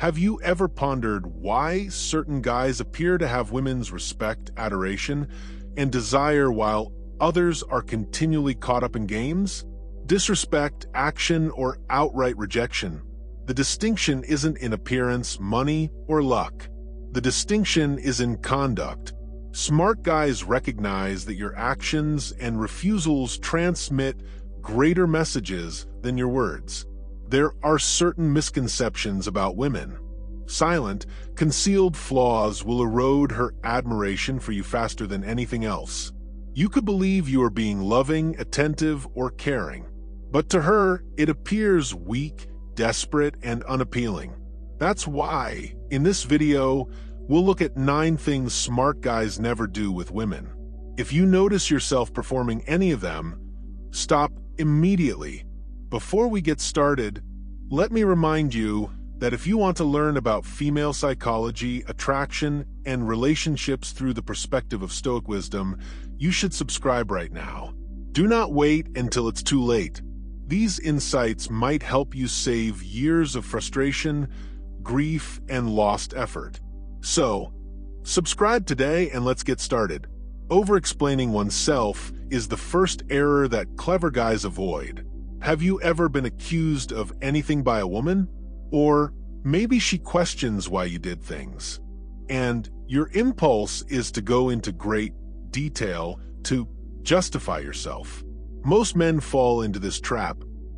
Have you ever pondered why certain guys appear to have women's respect, adoration, and desire while others are continually caught up in games? Disrespect, action, or outright rejection. The distinction isn't in appearance, money, or luck. The distinction is in conduct. Smart guys recognize that your actions and refusals transmit greater messages than your words. There are certain misconceptions about women. Silent, concealed flaws will erode her admiration for you faster than anything else. You could believe you are being loving, attentive, or caring, but to her, it appears weak, desperate, and unappealing. That's why, in this video, we'll look at 9 things smart guys never do with women. If you notice yourself performing any of them, stop immediately. Before we get started, let me remind you that if you want to learn about female psychology, attraction, and relationships through the perspective of Stoic wisdom, you should subscribe right now. Do not wait until it's too late. These insights might help you save years of frustration, grief, and lost effort. So, subscribe today and let's get started. Over-explaining oneself is the first error that clever guys avoid. Have you ever been accused of anything by a woman? Or maybe she questions why you did things, and your impulse is to go into great detail to justify yourself. Most men fall into this trap.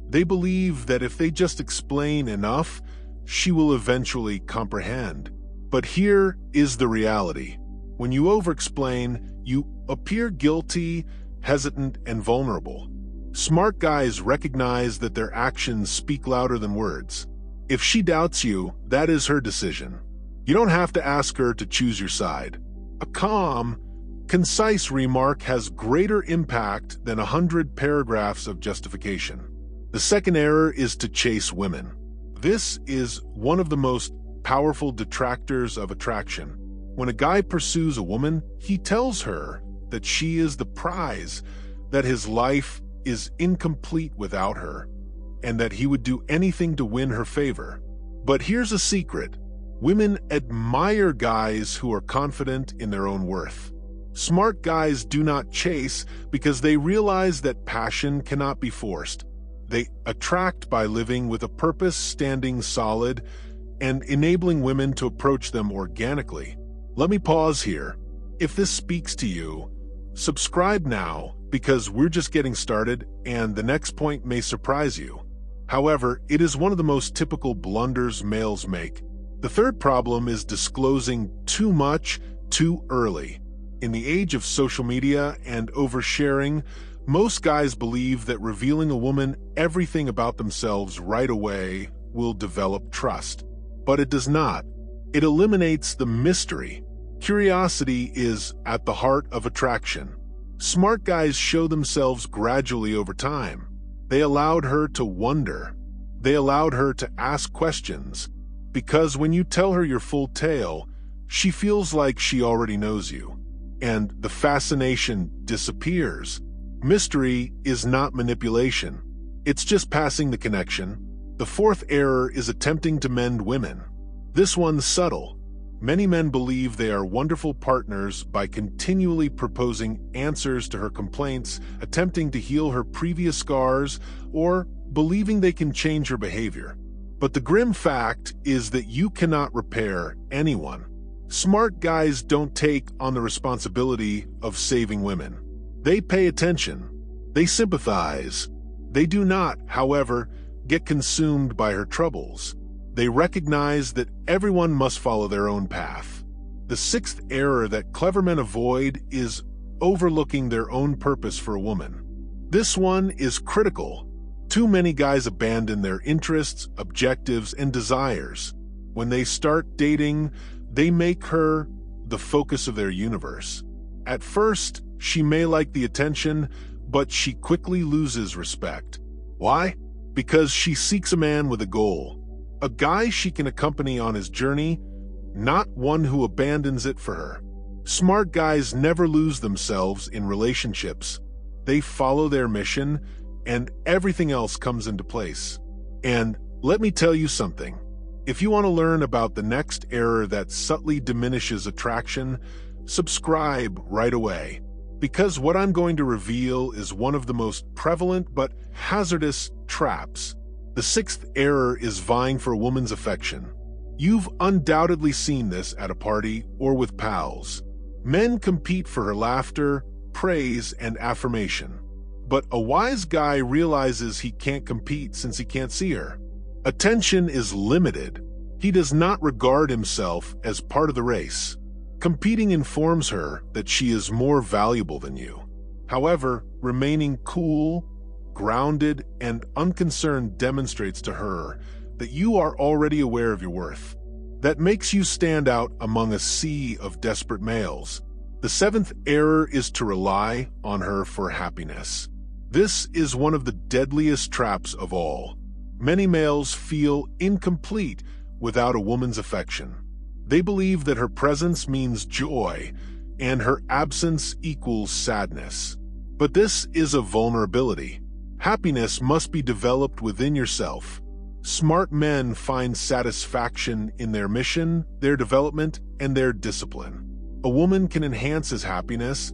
They believe that if they just explain enough, she will eventually comprehend. But here is the reality. When you over-explain, you appear guilty, hesitant, and vulnerable. Smart guys recognize that their actions speak louder than words. If she doubts you, that is her decision. You don't have to ask her to choose your side. A calm, concise remark has greater impact than 100 paragraphs of justification. The second error is to chase women. This is one of the most powerful detractors of attraction. When a guy pursues a woman, he tells her that she is the prize, that his life is incomplete without her, and that he would do anything to win her favor. But here's a secret. Women admire guys who are confident in their own worth. Smart guys do not chase because they realize that passion cannot be forced. They attract by living with a purpose, standing solid, and enabling women to approach them organically. Let me pause here. If this speaks to you, subscribe now because we're just getting started and the next point may surprise you. However, it is one of the most typical blunders males make. The third problem is disclosing too much too early. In the age of social media and oversharing, most guys believe that revealing a woman everything about themselves right away will develop trust. But it does not. It eliminates the mystery. Curiosity is at the heart of attraction. Smart guys show themselves gradually over time. They allowed her to wonder. They allowed her to ask questions. Because when you tell her your full tale, she feels like she already knows you. And the fascination disappears. Mystery is not manipulation. It's just passing the connection. The fourth error is attempting to mend women. This one's subtle. Many men believe they are wonderful partners by continually proposing answers to her complaints, attempting to heal her previous scars, or believing they can change her behavior. But the grim fact is that you cannot repair anyone. Smart guys don't take on the responsibility of saving women. They pay attention. They sympathize. They do not, however, get consumed by her troubles. They recognize that everyone must follow their own path. The sixth error that clever men avoid is overlooking their own purpose for a woman. This one is critical. Too many guys abandon their interests, objectives, and desires. When they start dating, they make her the focus of their universe. At first, she may like the attention, but she quickly loses respect. Why? Because she seeks a man with a goal. A guy she can accompany on his journey, not one who abandons it for her. Smart guys never lose themselves in relationships. They follow their mission, and everything else comes into place. And let me tell you something. If you want to learn about the next error that subtly diminishes attraction, subscribe right away. Because what I'm going to reveal is one of the most prevalent but hazardous traps. The sixth error is vying for a woman's affection. You've undoubtedly seen this at a party or with pals. Men compete for her laughter, praise, and affirmation. But a wise guy realizes he can't compete since he can't see her. Attention is limited. He does not regard himself as part of the race. Competing informs her that she is more valuable than you. However, remaining cool, grounded, and unconcerned demonstrates to her that you are already aware of your worth. That makes you stand out among a sea of desperate males. The seventh error is to rely on her for happiness. This is one of the deadliest traps of all. Many males feel incomplete without a woman's affection. They believe that her presence means joy and her absence equals sadness. But this is a vulnerability. Happiness must be developed within yourself. Smart men find satisfaction in their mission, their development, and their discipline. A woman can enhance his happiness,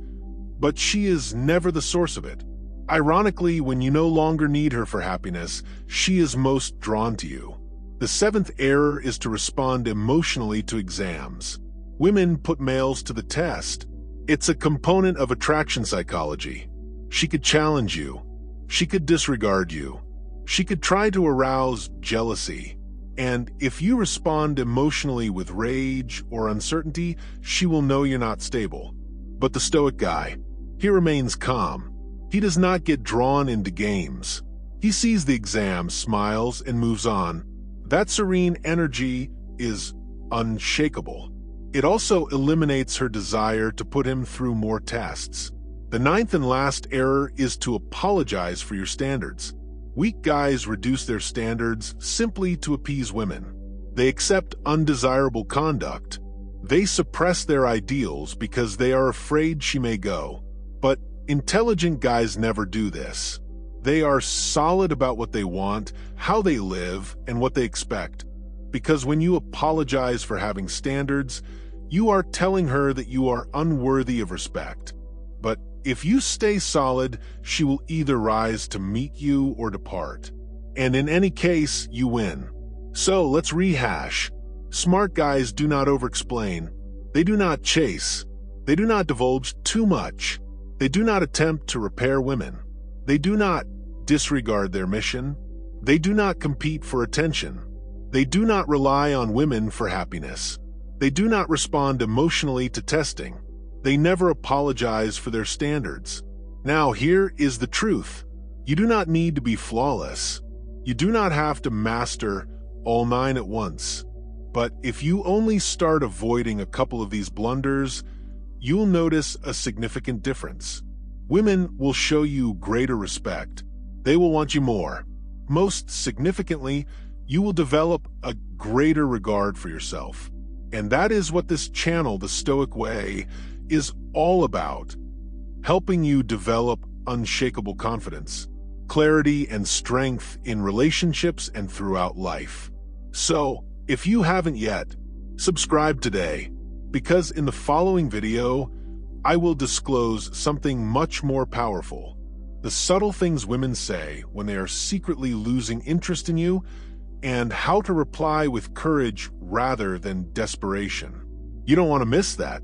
but she is never the source of it. Ironically, when you no longer need her for happiness, she is most drawn to you. The seventh error is to respond emotionally to exams. Women put males to the test. It's a component of attraction psychology. She could challenge you. She could disregard you. She could try to arouse jealousy. And if you respond emotionally with rage or uncertainty, she will know you're not stable. But the stoic guy, he remains calm. He does not get drawn into games. He sees the exam, smiles, and moves on. That serene energy is unshakable. It also eliminates her desire to put him through more tests. The ninth and last error is to apologize for your standards. Weak guys reduce their standards simply to appease women. They accept undesirable conduct. They suppress their ideals because they are afraid she may go. But intelligent guys never do this. They are solid about what they want, how they live, and what they expect. Because when you apologize for having standards, you are telling her that you are unworthy of respect. But if you stay solid, she will either rise to meet you or depart. And in any case, you win. So let's rehash. Smart guys do not over-explain. They do not chase. They do not divulge too much. They do not attempt to repair women. They do not disregard their mission. They do not compete for attention. They do not rely on women for happiness. They do not respond emotionally to testing. They never apologize for their standards. Now, here is the truth. You do not need to be flawless. You do not have to master all 9 at once. But if you only start avoiding a couple of these blunders, you'll notice a significant difference. Women will show you greater respect. They will want you more. Most significantly, you will develop a greater regard for yourself. And that is what this channel, The Stoic Way, is all about. Helping you develop unshakable confidence, clarity, and strength in relationships and throughout life. So, if you haven't yet, subscribe today, because in the following video, I will disclose something much more powerful. The subtle things women say when they are secretly losing interest in you, and how to reply with courage rather than desperation. You don't want to miss that.